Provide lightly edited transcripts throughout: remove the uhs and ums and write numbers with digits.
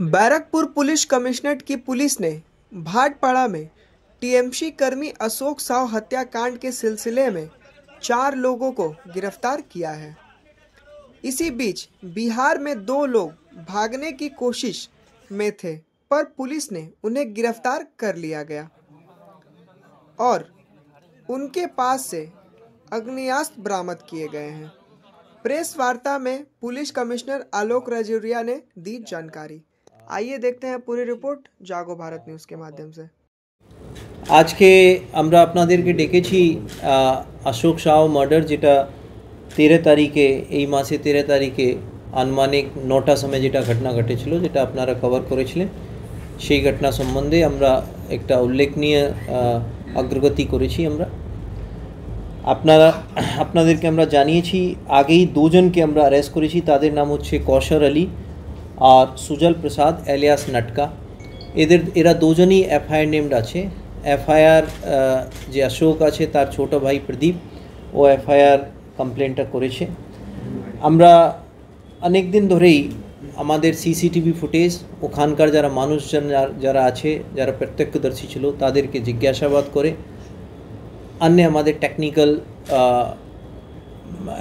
Barrackpore police commissionerate की police ने भाटपाड़ा में टीएमसी कर्मी अशोक साव हत्याकांड के सिलसिले में 4 लोगों को गिरफ्तार किया है। इसी बीच बिहार में 2 लोग भागने की कोशिश में थे, पर पुलिस ने उन्हें गिरफ्तार कर लिया गया और उनके पास से आग्नेयास्त्र बरामद किए गए हैं। प्रेस वार्ता में पुलिस कमिश्नर आलोक राजौरिया ने दी जानकारी। आइए देखते हैं पूरी रिपोर्ट जागो भारत न्यूज़ के माध्यम से। आज के আমরা আপনাদেরকে ডেকেছি अशोक साव মার্ডার যেটা 13 তারিখে এই মাসে 13 তারিখে আনুমানিক 9টার সময় যেটা ঘটনা ঘটেছিল যেটা আপনারা কভার করেছিলেন সেই ঘটনা সম্বন্ধে আমরা একটা উল্লেখনীয় অগ্রগতি করেছি। আমরা আপনাদেরকে আমরা জানিয়েছি আগেই দুজনকে আমরা অ্যারেস্ট করেছি। তাদের নাম হচ্ছে কৌশর আলী और सुजल प्रसाद एलियास नटका। एरा दोजन ही एफआईआर नेम्ड आछे। एफआईआर जे अशोक आछे तार छोटो भाई प्रदीप ओ एफआईआर कमप्लेनटा करेछे। आमरा अनेक दिन धरेई आमादेर सीसीटीवी फुटेज ओखानकार जारा मानुषजन जारा आछे जारा प्रत्यक्षदर्शी छिलो तादेरके जिज्ञासाबाद करे अन्य आमादेर टेक्निकल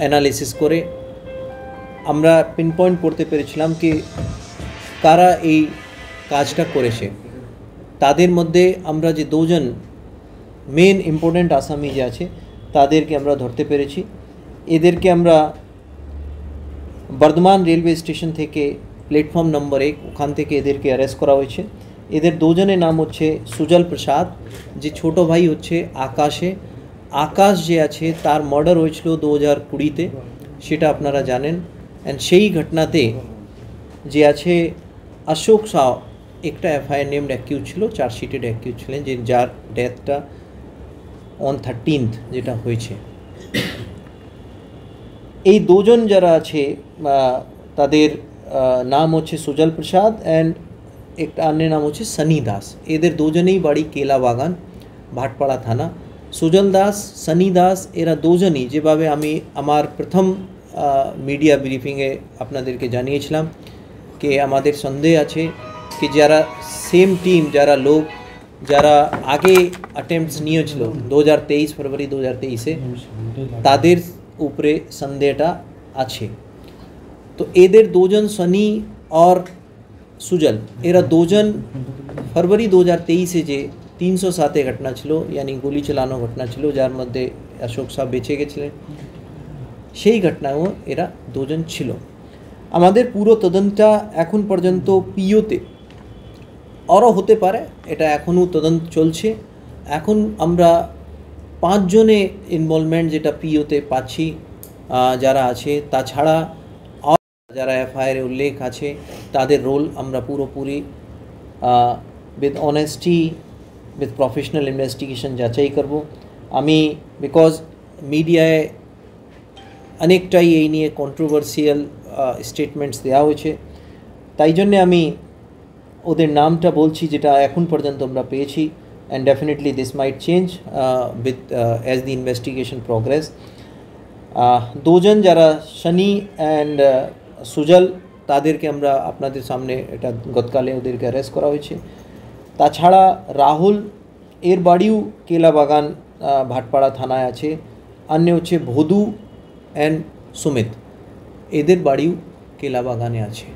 एनालिसिस करे আমরা পিনপয়েন্ট করতে পেরেছিলাম কি কারা এই কাজটা করেছে। তাদের মধ্যে আমরা যে দুজন মেন ইম্পর্টেন্ট আসামি যে আছে তাদেরকে আমরা ধরতে পেরেছি। এদেরকে আমরা বর্ধমান রেলওয়ে স্টেশন থেকে প্ল্যাটফর্ম নম্বর 1 ওখান থেকে এদেরকে অ্যারেস্ট করা হয়েছে। এদের দুজনের নাম হচ্ছে সুজল প্রসাদ, যে ছোট ভাই হচ্ছে আকাশ যে আছে তার মার্ডার হয়েছিল 2020-তে, সেটা আপনারা জানেন। एंड সেই ঘটনাতে যে আছে अशोक साव একটা এফআইআর নেমড অ্যাকিউজ ছিল, চার্জশিটেড অ্যাকিউজ ছিলেন, যে যার ডেথটা অন 13th যেটা হয়েছে। এই দুজন যারা আছে তাদের নাম হচ্ছে সুজল প্রসাদ এন্ড একটা অন্য নাম হচ্ছে সনি দাস। এদের দুজনেই বাড়ি কেলাবাগান, ভাটপাড়া থানা। সুজল দাস, সনি দাস এরা দুজনই যেভাবে আমি আমার প্রথম मीडिया ब्रीफिंगे আপনাদেরকে জানিয়েছিলাম कि আমাদের সন্দেহ আছে कि যারা সেম টিম যারা লোক যারা আগে অ্যাটেম্পটস নিয়েছিল 2023 फरवरी 2023-এ তাদের উপরে সন্দেহটা আছে। তো এদের দুজন সনি और সুজল এরা দুজন फरवरी 2023-এ যে 307-এ ঘটনা ছিল यानी গুলি চালানো ঘটনা ছিল যার মধ্যে অশোক সাহ বেঁচে গেছিলেন, সেই ঘটনাও এরা দুজন ছিল। আমাদের পুরো তদন্তটা এখন পর্যন্ত পিওতে আরও হতে পারে, এটা এখনও তদন্ত চলছে। এখন আমরা 5 জনে ইনভলভমেন্ট যেটা পিওতে পাচ্ছি যারা আছে, তাছাড়া যারা এফআইআরে উল্লেখ আছে তাদের রোল আমরা পুরোপুরি with honesty with professional investigation যাচাই করব। আমি বিকজ মিডিয়ায় অনেকটাই এই নিয়ে কন্ট্রোভার্সিয়াল স্টেটমেন্টস দেওয়া হয়েছে, তাই জন্যে আমি ওদের নামটা বলছি যেটা এখন পর্যন্ত আমরা পেয়েছি। And definitely this mite change with as the investigation progress. দুজন যারা সনি অ্যান্ড সুজল তাদেরকে আমরা আপনাদের সামনে এটা গতকালে ওদেরকে অ্যারেস্ট করা হয়েছে। তাছাড়া রাহুল এর বাড়িও কেলাবাগান ভাটপাড়া থানায় আছে। অন্য হচ্ছে ভদু एंड सुमित एদের বাড়িও কেলাবাগানে আছে।